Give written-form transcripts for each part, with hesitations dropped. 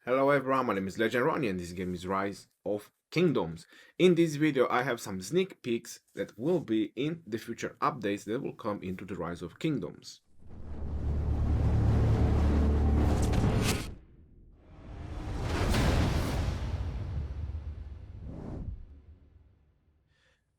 Hello everyone, my name is Legendary and this game is Rise of Kingdoms. In this video I have some sneak peeks that will be in the future updates that will come into the Rise of Kingdoms.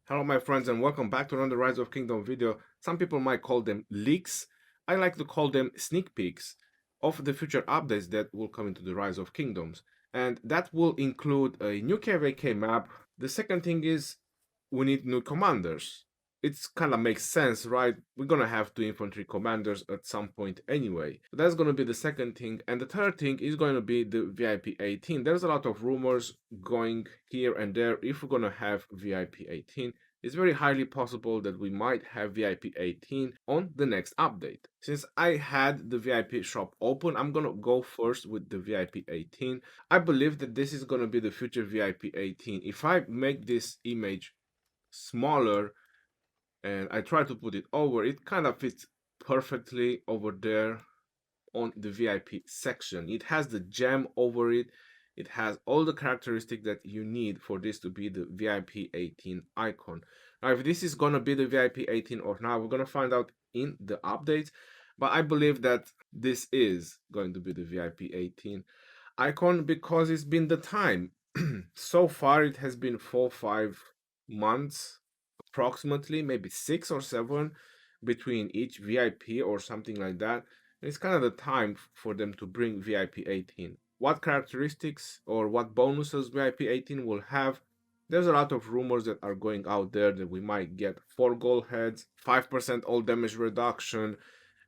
Hello my friends and welcome back to another Rise of Kingdom video. Some people might call them leaks. I like to call them sneak peeks of the future updates that will come into the Rise of Kingdoms. And that will include a new KvK map. The second thing is we need new commanders. It's kind of makes sense, right? We're gonna have 2 infantry commanders at some point anyway. So that's gonna be the second thing. And the third thing is going to be the VIP 18. There's a lot of rumors going here and there if we're gonna have VIP 18. It's very highly possible that we might have VIP 18 on the next update. Since I had the VIP shop open, I'm gonna go first with the VIP 18. I believe that this is gonna be the future VIP 18. If I make this image smaller and I try to put it over, it kind of fits perfectly over there on the VIP section. It has the gem over it. It has all the characteristics that you need for this to be the VIP 18 icon. Now, if this is gonna be the VIP 18 or not, we're gonna find out in the updates. But I believe that this is going to be the VIP 18 icon because it's been the time. So far, it has been 4-5 months approximately, maybe 6 or 7 between each VIP or something like that. And it's kind of the time for them to bring VIP 18. What characteristics or what bonuses VIP 18 will have? There's a lot of rumors that are going out there that we might get 4 gold heads, 5% all damage reduction,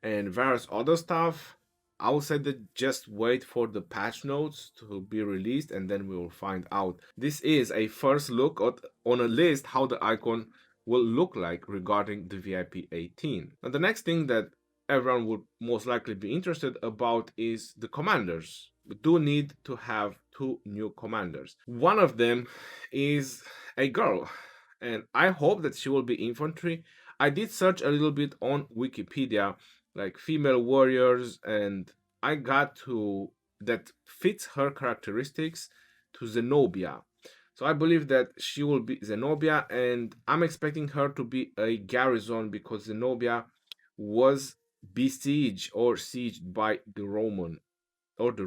and various other stuff. I would say that just wait for the patch notes to be released and then we will find out. This is a first look on a list how the icon will look like regarding the VIP 18. And the next thing that everyone would most likely be interested about is the commanders. We do need to have 2 new commanders. One of them is a girl, and I hope that she will be infantry. I did search a little bit on Wikipedia, like female warriors, and I got to that fits her characteristics to Zenobia. So I believe that she will be Zenobia, and I'm expecting her to be a Garrison because Zenobia was besieged or sieged by the Romans or the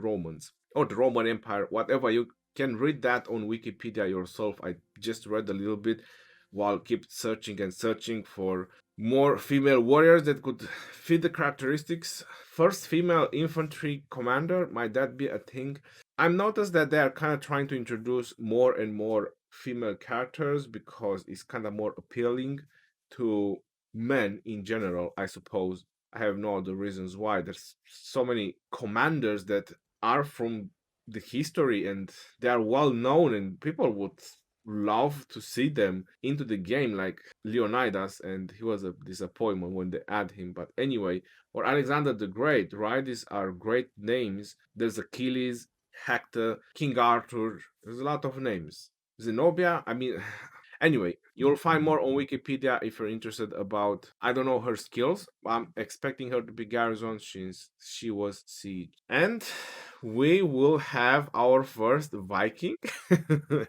Roman Empire, whatever. You can read that on Wikipedia yourself. I just read a little bit while keep searching and searching for more female warriors that could fit the characteristics. First female infantry commander, might that be a thing? I've noticed that they are kind of trying to introduce more and more female characters because it's kind of more appealing to men in general, I suppose. I have no other reasons why. There's so many commanders that are from the history and they are well known and people would love to see them into the game, like Leonidas, and he was a disappointment when they add him. But anyway, or Alexander the Great, right? These are great names. There's Achilles, Hector, King Arthur. There's a lot of names. Zenobia, I mean, anyway, you'll find more on Wikipedia if you're interested about, I don't know her skills. I'm expecting her to be Garrison since she was siege. And we will have our first Viking.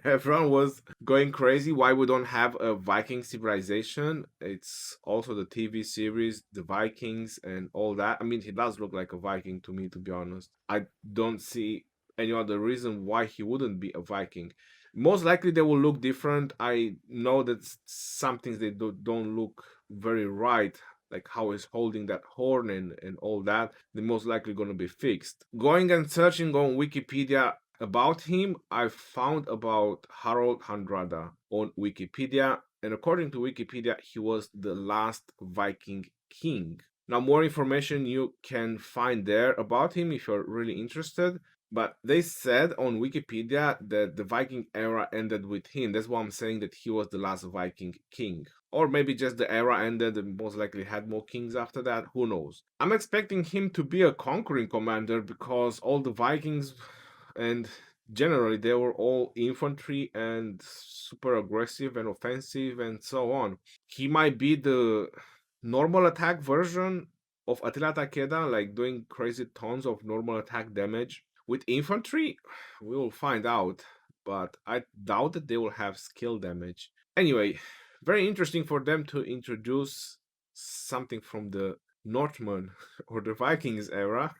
Everyone was going crazy why we don't have a Viking civilization. It's also the TV series, The Vikings, and all that. I mean, he does look like a Viking to me, to be honest. I don't see any other reason why he wouldn't be a Viking. Most likely they will look different. I know that some things they don't look very right, like how he's holding that horn and all that. They're most likely going to be fixed. Going and searching on Wikipedia about him, I found about Harold Handrada on Wikipedia, and according to Wikipedia, he was the last Viking king. Now, more information you can find there about him if you're really interested. But they said on Wikipedia that the Viking era ended with him. That's why I'm saying that he was the last Viking king. Or maybe just the era ended and most likely had more kings after that. Who knows? I'm expecting him to be a conquering commander because all the Vikings and generally they were all infantry and super aggressive and offensive and so on. He might be the normal attack version of Attila Takeda, like doing crazy tons of normal attack damage With infantry, we will find out, but I doubt that they will have skill damage. Anyway, very interesting for them to introduce something from the Northmen or the Vikings era.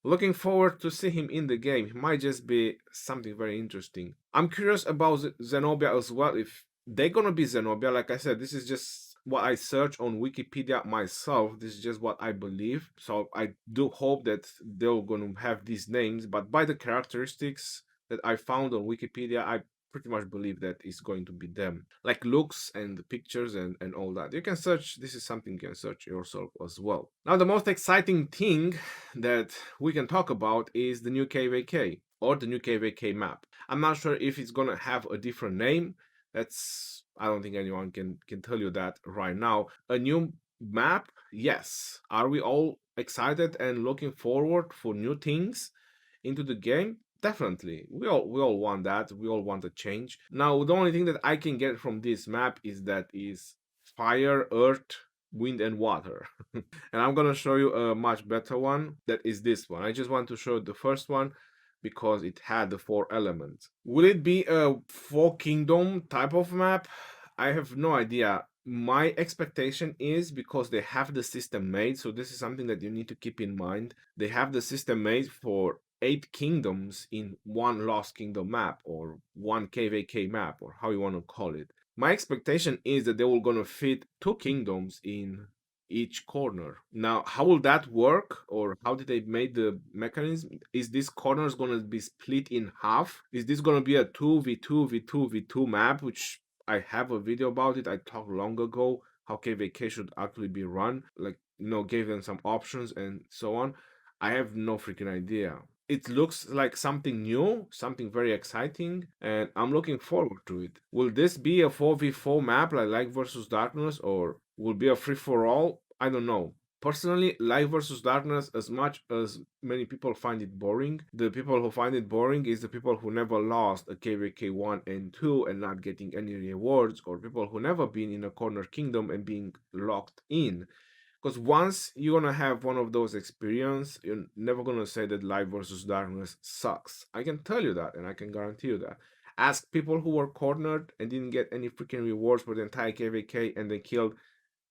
Looking forward to see him in the game. He might just be something very interesting. I'm curious about Zenobia as well. If they're gonna be Zenobia, like I said, this is just what I search on Wikipedia myself. This is just what I believe. So I do hope that they're gonna have these names, but by the characteristics that I found on Wikipedia, I pretty much believe that it's going to be them. Like looks and the pictures and all that. You can search, this is something you can search yourself as well. Now, the most exciting thing that we can talk about is the new KvK or the new KvK map. I'm not sure if it's gonna have a different name. That's, I don't think anyone can tell you that right now. A new map, yes. Are we all excited and looking forward for new things into the game? Definitely. We all want that. We all want a change. Now, the only thing that I can get from this map is that is fire, earth, wind, and water. And I'm gonna show you a much better one. That is this one. I just want to show the first one because it had the 4 elements. Will it be a 4 kingdom type of map? I have no idea. My expectation is, because they have the system made, so this is something that you need to keep in mind. They have the system made for 8 kingdoms in one Lost Kingdom map, or one KvK map, or how you want to call it. My expectation is that they will gonna fit 2 kingdoms in each corner. Now, how will that work, or how did they make the mechanism? Is this corners gonna be split in half? Is this gonna be a 2v2v2v2 map, which I have a video about it. I talked long ago how KvK should actually be run, like, gave them some options and so on. I have no freaking idea. It looks like something new, something very exciting, and I'm looking forward to it. Will this be a 4v4 map like Light versus Darkness, or will be a free for all? I don't know. Personally, Light versus Darkness, as much as many people find it boring, the people who find it boring is the people who never lost a KvK 1 and 2 and not getting any rewards, or people who never been in a corner kingdom and being locked in. Because once you're gonna have one of those experience, you're never gonna say that Light versus Darkness sucks. I can tell you that, and I can guarantee you that. Ask people who were cornered and didn't get any freaking rewards for the entire KvK, and they killed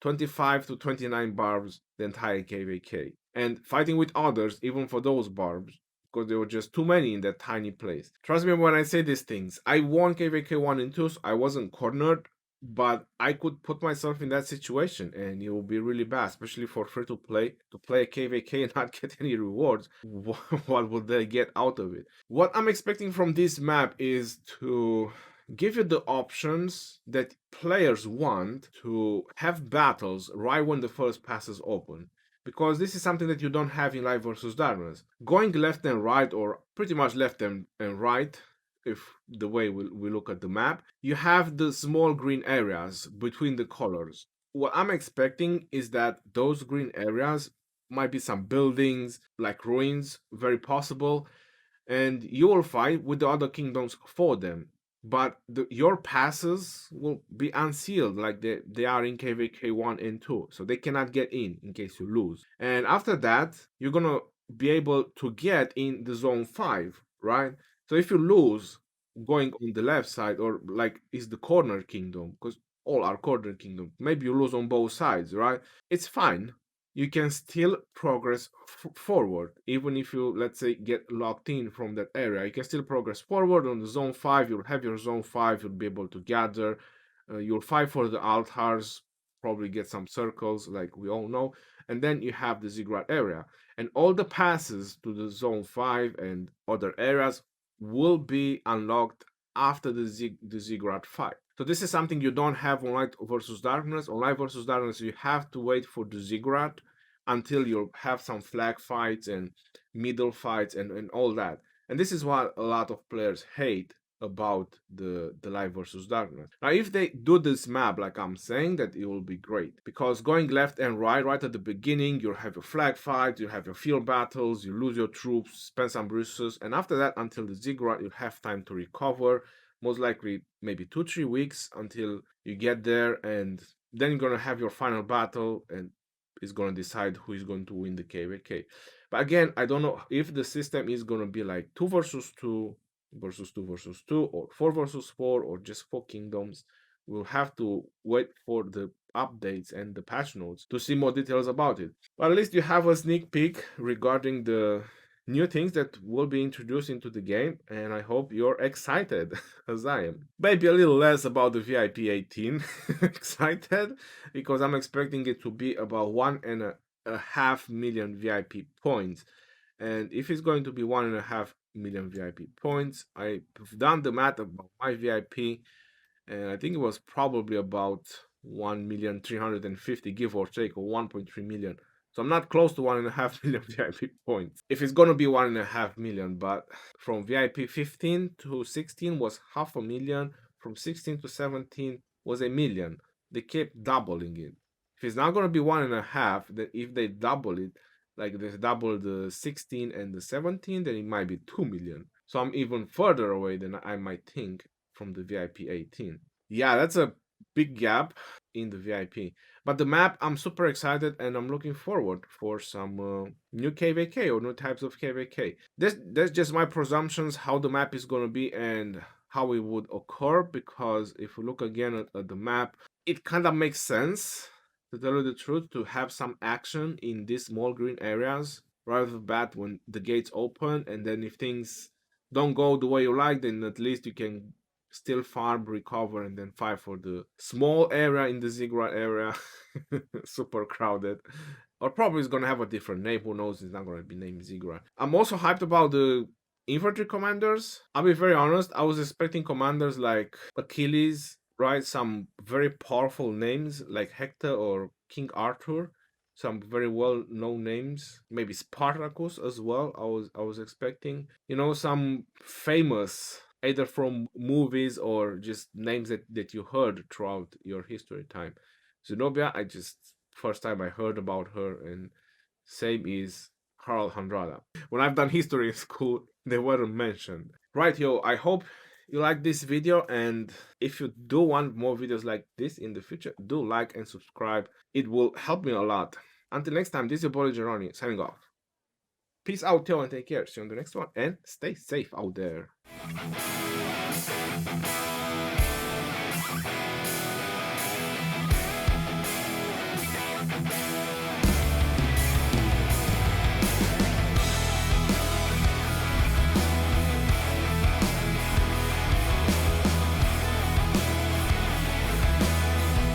25 to 29 barbs the entire KvK. And fighting with others, even for those barbs, because there were just too many in that tiny place. Trust me when I say these things. I won KvK 1 and 2, so I wasn't cornered, but I could put myself in that situation, and it will be really bad, especially for free to play a KvK and not get any rewards. What would they get out of it? What I'm expecting from this map is to give you the options that players want to have battles right when the first pass is open. Because this is something that you don't have in Light versus Darkness. Going left and right, or pretty much left and right, if the way we look at the map, you have the small green areas between the colors. What I'm expecting is that those green areas might be some buildings, like ruins, very possible, and you will fight with the other kingdoms for them. But your passes will be unsealed like they are in KvK 1 and 2. So they cannot get in case you lose. And after that, you're going to be able to get in the zone 5, right? So if you lose going on the left side, or like is the corner kingdom, because all are corner kingdom, maybe you lose on both sides, right? It's fine, you can still progress forward. Even if you, let's say, get locked in from that area, you can still progress forward. On the zone 5, you'll have your zone 5, you'll be able to gather, you'll fight for the altars, probably get some circles like we all know, and then you have the ziggurat area, and all the passes to the zone 5 and other areas will be unlocked after the ziggurat fight. So this is something you don't have on Light versus Darkness. On Light versus Darkness, you have to wait for the ziggurat until you have some flag fights and middle fights and all that. And this is what a lot of players hate about the Light versus Darkness. Now, if they do this map like I'm saying, that it will be great, because going left and right at the beginning, you'll have your flag fight, you have your field battles, you lose your troops, spend some resources, and after that, until the ziggurat, you'll have time to recover. Most likely maybe 2-3 weeks until you get there, and then you're gonna have your final battle, and it's gonna decide who is going to win the KvK. But again, I don't know if the system is gonna be like 2 versus 2 versus 2 versus 2 or 4 versus 4 or just 4 kingdoms. We'll have to wait for the updates and the patch notes to see more details about it. But at least you have a sneak peek regarding the new things that will be introduced into the game, and I hope you're excited as I am. Maybe a little less about the VIP 18 excited, because I'm expecting it to be about 1.5 million VIP points. And if it's going to be 1.5 million VIP points, I've done the math about my VIP, and I think it was probably about 1,350,000 give or take, or 1.3 million. So I'm not close to 1.5 million VIP points. If it's gonna be 1.5 million, but from VIP 15 to 16 was 500,000, from 16 to 17 was 1 million. They kept doubling it. If it's not gonna be 1.5, then if they double it, like they double the 16 and the 17, then it might be 2 million. So I'm even further away than I might think from the VIP 18. Yeah, that's a big gap in the VIP. But the map, I'm super excited and I'm looking forward for some new KvK or new types of KvK. That's just my presumptions how the map is gonna be and how it would occur, because if we look again at the map, it kind of makes sense, to tell you the truth, to have some action in these small green areas right off the bat when the gates open, and then if things don't go the way you like, then at least you can still farm, recover, and then fight for the small area in the ziggurat area. Super crowded. Or probably it's gonna have a different name. Who knows? It's not gonna be named ziggurat. I'm also hyped about the infantry commanders. I'll be very honest. I was expecting commanders like Achilles, right? Some very powerful names like Hector or King Arthur. Some very well known names. Maybe Spartacus as well. I was expecting. Some famous, either from movies or just names that you heard throughout your history time. Zenobia, first time I heard about her, and same is Harald Handrada. When I've done history in school, they weren't mentioned. Right, yo, I hope you like this video, and if you do want more videos like this in the future, do like and subscribe. It will help me a lot. Until next time, this is your boy Geroni, signing off. Peace out, yo, and take care. See you on the next one, and stay safe out there.